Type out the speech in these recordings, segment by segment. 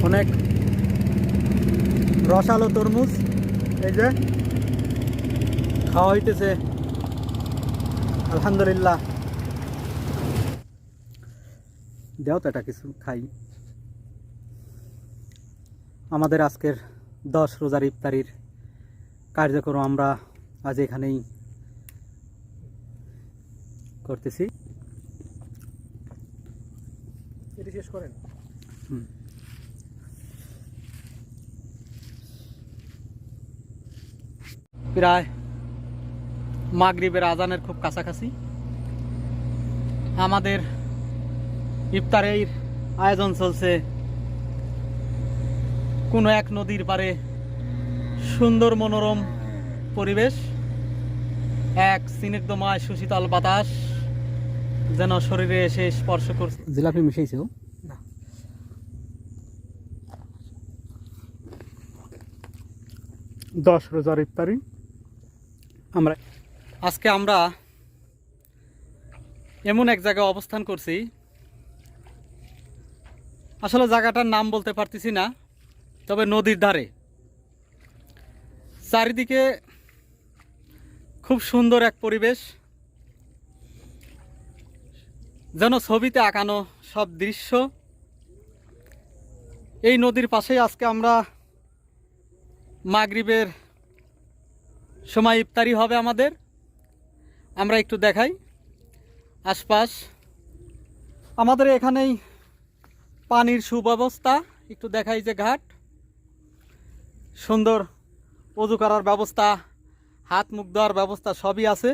অনেক রসালো তরমুজ এই যে খাওয়া হইতেছে আলহামদুলিল্লাহ। দেও তো এটা কিছু খাই। আমাদের আজকের 10 রোজার ইফতারির কার্যক্রম আমরা আজ এখানেই করতেছি। এটি শেষ করেন। প্রায় মাগরিবের আজানের খুব কাছাকাছি। আমাদের ইফতারের আয়োজন চলছে কোনো এক নদীর পাড়ে, সুন্দর মনোরম পরিবেশ, এক স্নিগ্ধময় সুশীতল বাতাস যেন শরীরে এসে স্পর্শ করছে। জিলাপি মিশাইছে না, 10 রোজার ইফতারি আজকে আমরা এমন এক জায়গায় অবস্থান করছি, আসলে জায়গাটার নাম বলতে পারতেছি না, তবে নদীর ধারে চারিদিকে খুব সুন্দর এক পরিবেশ, যেন ছবিতে আঁকানো সব দৃশ্য। এই নদীর পাশেই আজকে আমরা মাগরিবের সময় ইফতারি হবে আমাদের। আমরা একটু দেখাই আশপাশ। আমাদের এখানেই পানির সুব্যবস্থা, একটু দেখাই যে ঘাট, সুন্দর ওযু করার ব্যবস্থা, হাত মুখ ধোয়ার ব্যবস্থা সবই আছে।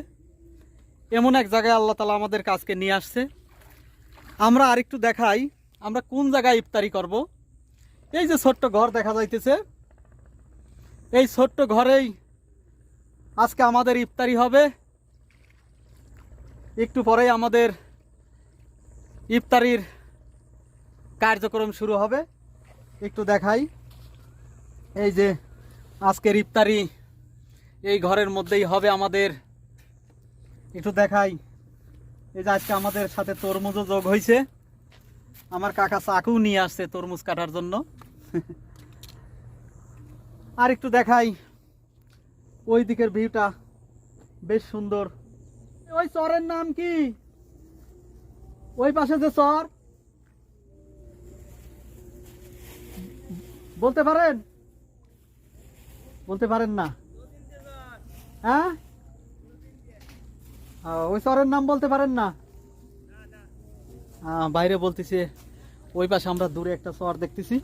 এমন এক জায়গায় আল্লাহ তাআলা আমাদের কাছকে নিয়ে আসছে। আমরা আরেকটু দেখাই আমরা কোন জায়গায় ইফতারি করব। এই যে ছোট্ট ঘর দেখা যাইতেছে, এই ছোট্ট ঘরেই আজকে আমাদের ইফতারি হবে। একটু পরেই আমাদের ইফতারির কার্যক্রম শুরু হবে। একটু দেখাই, এই যে আজকের ইফতারি এই ঘরের মধ্যেই হবে আমাদের। একটু দেখাই, এই যে আজকে আমাদের সাথে তরমুজও যোগ হয়েছে। আমার কাকা চাকু নিয়ে আসছে তরমুজ কাটার জন্য। আর একটু দেখাই, ওই দিকের ভিউটা বেশ সুন্দর। ওই চরের নাম কি? ওই পাশে যে চর, বলতে পারেন? বলতে পারেন না? হ্যাঁ, ওই চরের নাম বলতে পারেন না? বাইরে বলতেছে ওই পাশে আমরা দূরে একটা চর দেখতেছি,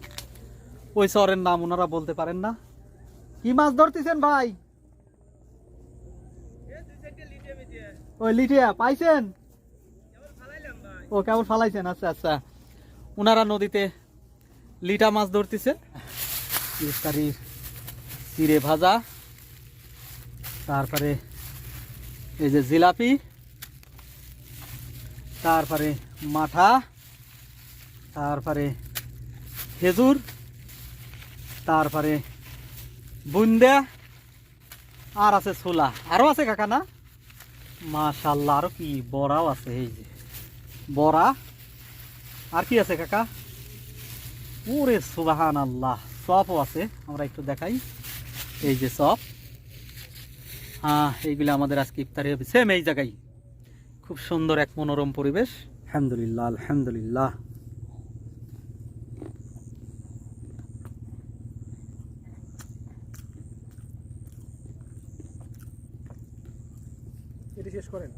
ওই চরের নাম ওনারা বলতে পারেন না। কি মাছ ধরতেছেন ভাই? ওই লিটিয়া পাইছেন? ও কেবল ফালাইছেন? আচ্ছা আচ্ছা, ওনারা নদীতে লিটা মাছ ধরতেছে। ইফতারির চিড়ে ভাজা, তারপরে এই যে জিলাপি, তারপরে মাঠা, তারপরে খেজুর, তারপরে বুন্দা, আর আছে ছোলা, আরো আছে কাকা না? মাশাআল্লাহ, আরো কি বড়াও আছে, এই যে বড়া। আর কি আছে কাকা? ওরে সুবহানাল্লাহ, চপও আছে। আমরা একটু দেখাই, এই যে চপ। এইগুলো আমাদের আজকে ইফতারি হবে সেম এই জায়গায়। খুব সুন্দর এক মনোরম পরিবেশ। আলহামদুলিল্লাহ আলহামদুলিল্লাহ। এটি শেষ করেন।